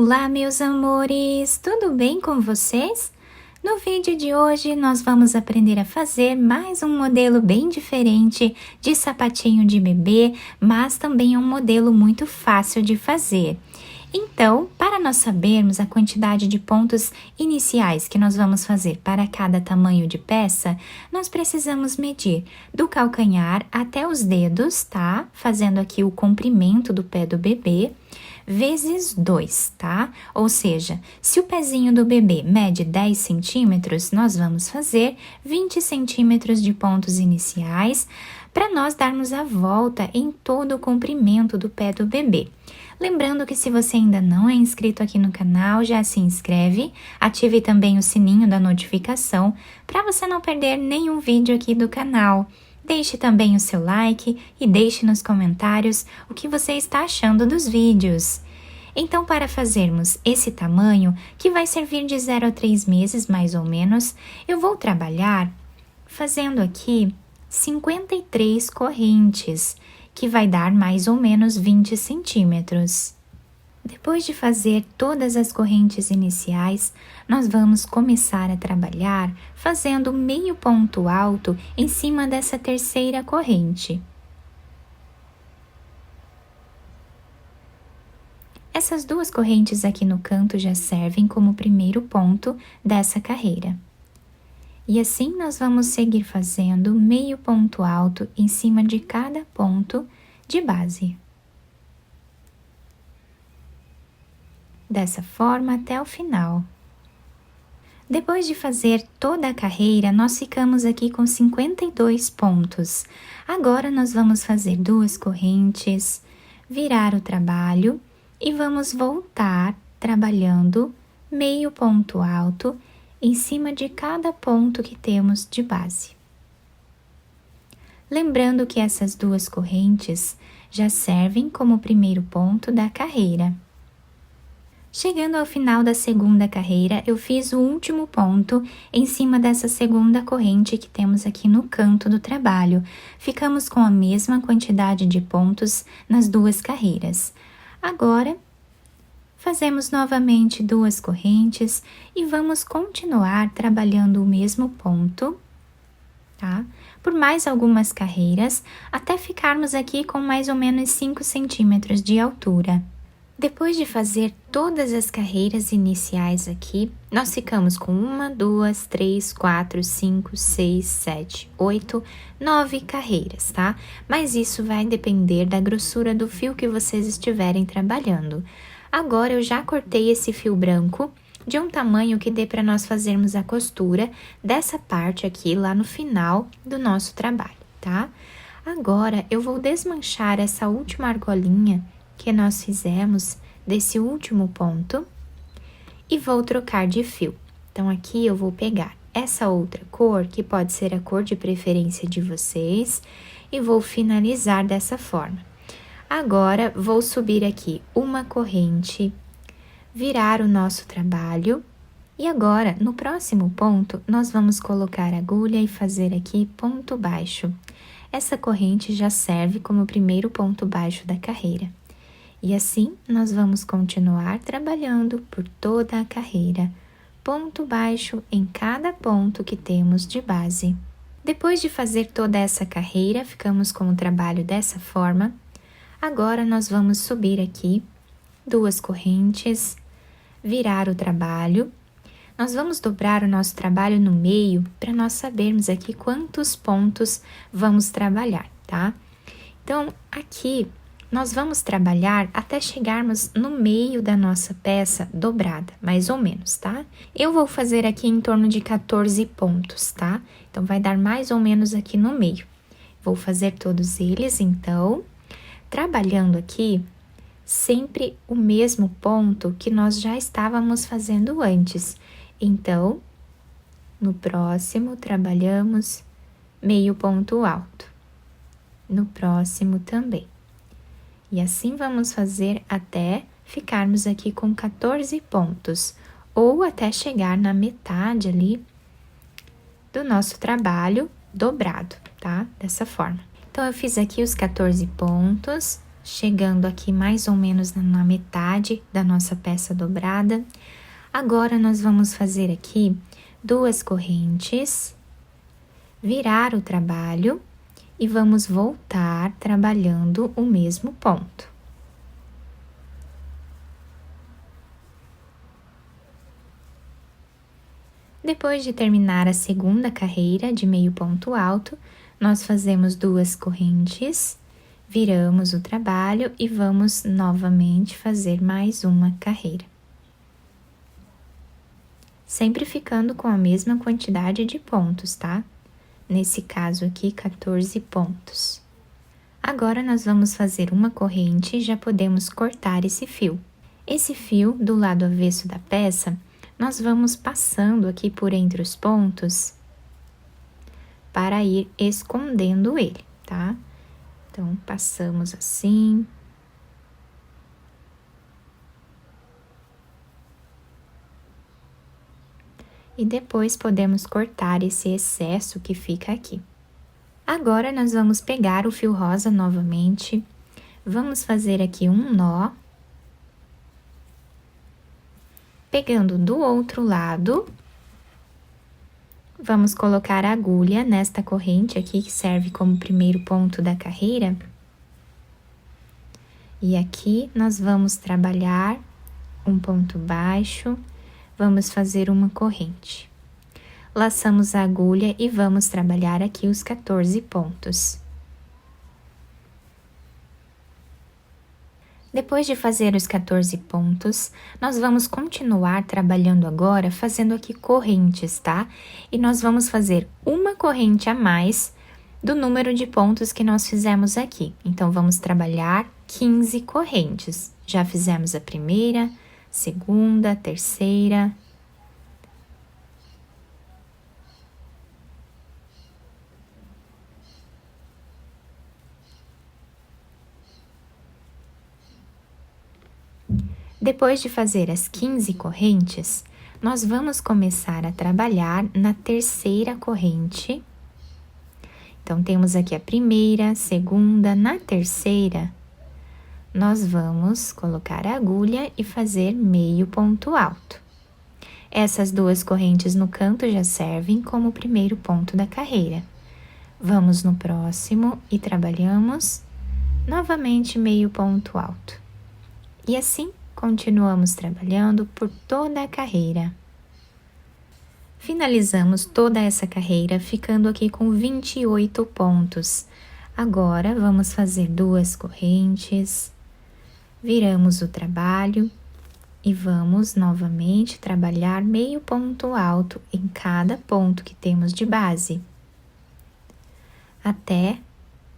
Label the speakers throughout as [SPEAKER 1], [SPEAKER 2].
[SPEAKER 1] Olá, meus amores! Tudo bem com vocês? No vídeo de hoje, nós vamos aprender a fazer mais um modelo bem diferente de sapatinho de bebê, mas também é um modelo muito fácil de fazer. Então, para nós sabermos a quantidade de pontos iniciais que nós vamos fazer para cada tamanho de peça, nós precisamos medir do calcanhar até os dedos, tá? Fazendo aqui o comprimento do pé do bebê, vezes 2, tá? Ou seja, se o pezinho do bebê mede 10 centímetros, nós vamos fazer 20 centímetros de pontos iniciais para nós darmos a volta em todo o comprimento do pé do bebê. Lembrando que se você ainda não é inscrito aqui no canal, já se inscreve, ative também o sininho da notificação para você não perder nenhum vídeo aqui do canal. Deixe também o seu like e deixe nos comentários o que você está achando dos vídeos. Então, para fazermos esse tamanho, que vai servir de 0 a 3 meses mais ou menos, eu vou trabalhar fazendo aqui 53 correntes, que vai dar mais ou menos 20 centímetros. Depois de fazer todas as correntes iniciais, nós vamos começar a trabalhar fazendo meio ponto alto em cima dessa terceira corrente. Essas duas correntes aqui no canto já servem como primeiro ponto dessa carreira. E assim nós vamos seguir fazendo meio ponto alto em cima de cada ponto de base. Dessa forma até o final. Depois de fazer toda a carreira, nós ficamos aqui com 52 pontos. Agora nós vamos fazer duas correntes, virar o trabalho e vamos voltar trabalhando meio ponto alto em cima de cada ponto que temos de base. Lembrando que essas duas correntes já servem como primeiro ponto da carreira. Chegando ao final da segunda carreira, eu fiz o último ponto em cima dessa segunda corrente que temos aqui no canto do trabalho. Ficamos com a mesma quantidade de pontos nas duas carreiras. Agora, fazemos novamente duas correntes e vamos continuar trabalhando o mesmo ponto, tá? Por mais algumas carreiras, até ficarmos aqui com mais ou menos 5 centímetros de altura. Depois de fazer todas as carreiras iniciais aqui, nós ficamos com 1, 2, 3, 4, 5, 6, 7, 8, 9 carreiras, tá? Mas isso vai depender da grossura do fio que vocês estiverem trabalhando. Agora, eu já cortei esse fio branco de um tamanho que dê para nós fazermos a costura dessa parte aqui lá no final do nosso trabalho, tá? Agora, eu vou desmanchar essa última argolinha que nós fizemos desse último ponto e vou trocar de fio. Então, aqui eu vou pegar essa outra cor, que pode ser a cor de preferência de vocês, e vou finalizar dessa forma. Agora, vou subir aqui uma corrente, virar o nosso trabalho, e agora, no próximo ponto, nós vamos colocar a agulha e fazer aqui ponto baixo. Essa corrente já serve como o primeiro ponto baixo da carreira. E assim, nós vamos continuar trabalhando por toda a carreira, ponto baixo em cada ponto que temos de base. Depois de fazer toda essa carreira, ficamos com o trabalho dessa forma. Agora, nós vamos subir aqui duas correntes, virar o trabalho. Nós vamos dobrar o nosso trabalho no meio para nós sabermos aqui quantos pontos vamos trabalhar, tá? Então, aqui nós vamos trabalhar até chegarmos no meio da nossa peça dobrada, mais ou menos, tá? Eu vou fazer aqui em torno de 14 pontos, tá? Então, vai dar mais ou menos aqui no meio. Vou fazer todos eles, então, trabalhando aqui sempre o mesmo ponto que nós já estávamos fazendo antes. Então, no próximo, trabalhamos meio ponto alto. No próximo também. E assim vamos fazer até ficarmos aqui com 14 pontos, ou até chegar na metade ali do nosso trabalho dobrado, tá? Dessa forma. Então, eu fiz aqui os 14 pontos, chegando aqui mais ou menos na metade da nossa peça dobrada. Agora, nós vamos fazer aqui 2 correntes, virar o trabalho e vamos voltar trabalhando o mesmo ponto. Depois de terminar a segunda carreira de meio ponto alto, nós fazemos 2 correntes, viramos o trabalho e vamos novamente fazer mais uma carreira. Sempre ficando com a mesma quantidade de pontos, tá? Nesse caso aqui, 14 pontos. Agora, nós vamos fazer uma corrente e já podemos cortar esse fio. Esse fio, do lado avesso da peça, nós vamos passando aqui por entre os pontos para ir escondendo ele, tá? Então, passamos assim. E depois podemos cortar esse excesso que fica aqui. Agora, nós vamos pegar o fio rosa novamente, vamos fazer aqui um nó. Pegando do outro lado, vamos colocar a agulha nesta corrente aqui, que serve como primeiro ponto da carreira. E aqui nós vamos trabalhar um ponto baixo, vamos fazer uma corrente. Laçamos a agulha e vamos trabalhar aqui os 14 pontos. Depois de fazer os 14 pontos, nós vamos continuar trabalhando agora, fazendo aqui correntes, tá? E nós vamos fazer uma corrente a mais do número de pontos que nós fizemos aqui. Então, vamos trabalhar 15 correntes. Já fizemos a primeira, segunda, terceira. Depois de fazer as 15 correntes, nós vamos começar a trabalhar na terceira corrente. Então, temos aqui a primeira, segunda, na terceira, nós vamos colocar a agulha e fazer meio ponto alto. Essas 2 correntes no canto já servem como o primeiro ponto da carreira. Vamos no próximo e trabalhamos novamente meio ponto alto. E assim, continuamos trabalhando por toda a carreira. Finalizamos toda essa carreira ficando aqui com 28 pontos. Agora, vamos fazer 2 correntes, viramos o trabalho e vamos novamente trabalhar meio ponto alto em cada ponto que temos de base, até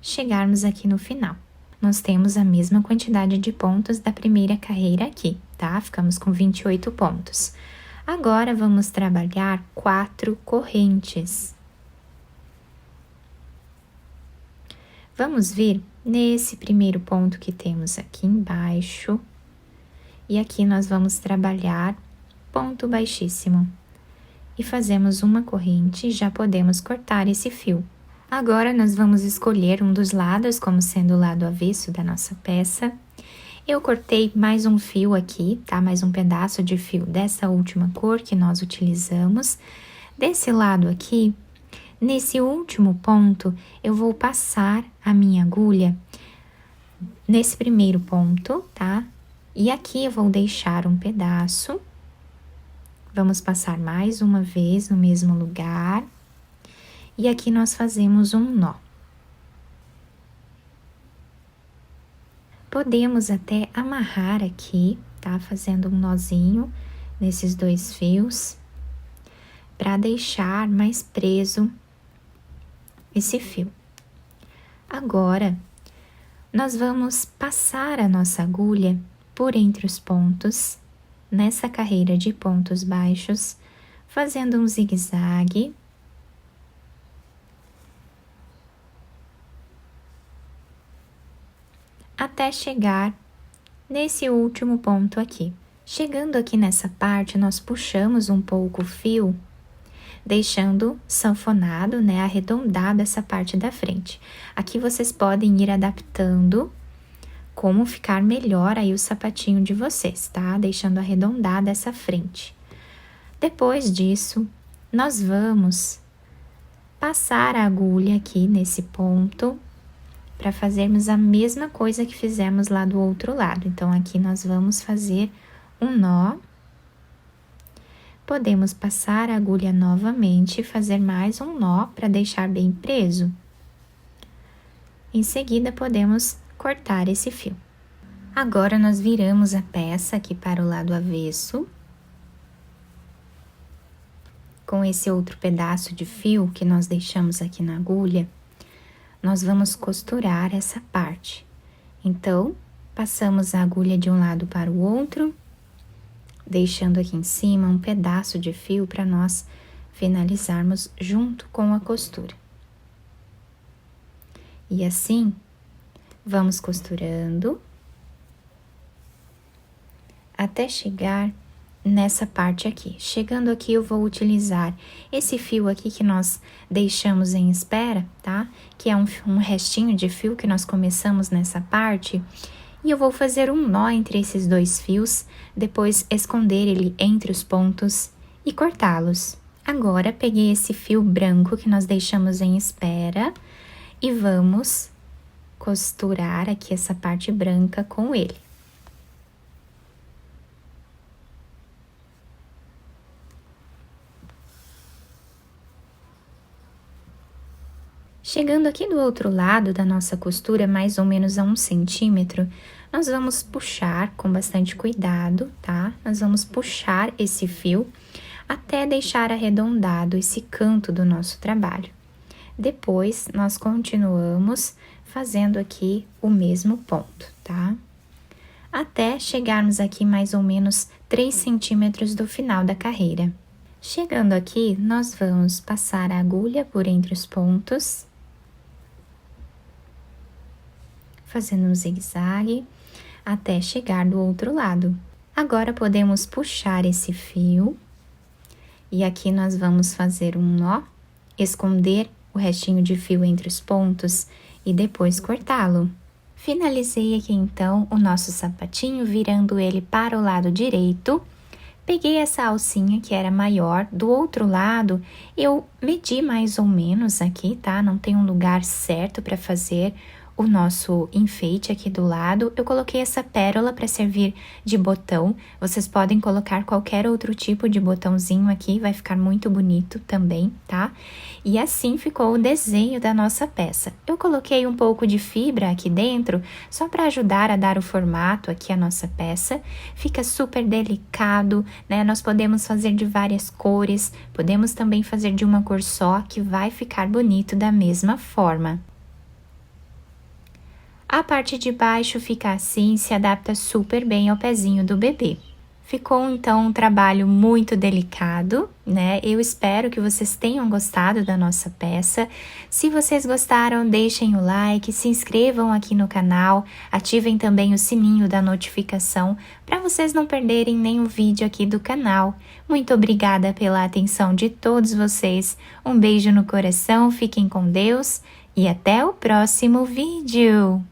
[SPEAKER 1] chegarmos aqui no final. Nós temos a mesma quantidade de pontos da primeira carreira aqui, tá? Ficamos com 28 pontos. Agora, vamos trabalhar 4 correntes. Vamos vir nesse primeiro ponto que temos aqui embaixo. E aqui nós vamos trabalhar ponto baixíssimo. E fazemos uma corrente e já podemos cortar esse fio. Agora, nós vamos escolher um dos lados como sendo o lado avesso da nossa peça. Eu cortei mais um fio aqui, tá? Mais um pedaço de fio dessa última cor que nós utilizamos. Desse lado aqui, nesse último ponto, eu vou passar a minha agulha nesse primeiro ponto, tá? E aqui eu vou deixar um pedaço. Vamos passar mais uma vez no mesmo lugar. E aqui nós fazemos um nó. Podemos até amarrar aqui, tá? Fazendo um nozinho nesses 2 fios, para deixar mais preso esse fio. Agora, nós vamos passar a nossa agulha por entre os pontos, nessa carreira de pontos baixos, fazendo um zigue-zague. Até chegar nesse último ponto aqui. Chegando aqui nessa parte, nós puxamos um pouco o fio, deixando sanfonado, né, arredondado essa parte da frente. Aqui vocês podem ir adaptando como ficar melhor aí o sapatinho de vocês, tá? Deixando arredondada essa frente. Depois disso, nós vamos passar a agulha aqui nesse ponto para fazermos a mesma coisa que fizemos lá do outro lado. Então, aqui nós vamos fazer um nó. Podemos passar a agulha novamente e fazer mais um nó para deixar bem preso. Em seguida, podemos cortar esse fio. Agora, nós viramos a peça aqui para o lado avesso. Com esse outro pedaço de fio que nós deixamos aqui na agulha, nós vamos costurar essa parte. Então, passamos a agulha de um lado para o outro, deixando aqui em cima um pedaço de fio para nós finalizarmos junto com a costura. E assim, vamos costurando até chegar nessa parte aqui. Chegando aqui, eu vou utilizar esse fio aqui que nós deixamos em espera, tá? Que é um restinho de fio que nós começamos nessa parte. E eu vou fazer um nó entre esses dois fios, depois esconder ele entre os pontos e cortá-los. Agora, peguei esse fio branco que nós deixamos em espera e vamos costurar aqui essa parte branca com ele. Chegando aqui do outro lado da nossa costura, mais ou menos a 1 centímetro, nós vamos puxar com bastante cuidado, tá? Nós vamos puxar esse fio até deixar arredondado esse canto do nosso trabalho. Depois, nós continuamos fazendo aqui o mesmo ponto, tá? Até chegarmos aqui mais ou menos 3 centímetros do final da carreira. Chegando aqui, nós vamos passar a agulha por entre os pontos, fazendo um zigue-zague até chegar do outro lado. Agora, podemos puxar esse fio e aqui nós vamos fazer um nó, esconder o restinho de fio entre os pontos e depois cortá-lo. Finalizei aqui então o nosso sapatinho, virando ele para o lado direito. Peguei essa alcinha que era maior, do outro lado eu medi mais ou menos aqui, tá? Não tem um lugar certo para fazer o nosso enfeite aqui do lado. Eu coloquei essa pérola para servir de botão. Vocês podem colocar qualquer outro tipo de botãozinho aqui, vai ficar muito bonito também, tá? E assim ficou o desenho da nossa peça. Eu coloquei um pouco de fibra aqui dentro, só para ajudar a dar o formato aqui à nossa peça. Fica super delicado, né? Nós podemos fazer de várias cores, podemos também fazer de uma cor só, que vai ficar bonito da mesma forma. A parte de baixo fica assim, se adapta super bem ao pezinho do bebê. Ficou, então, um trabalho muito delicado, né? Eu espero que vocês tenham gostado da nossa peça. Se vocês gostaram, deixem o like, se inscrevam aqui no canal, ativem também o sininho da notificação para vocês não perderem nenhum vídeo aqui do canal. Muito obrigada pela atenção de todos vocês. Um beijo no coração, fiquem com Deus e até o próximo vídeo!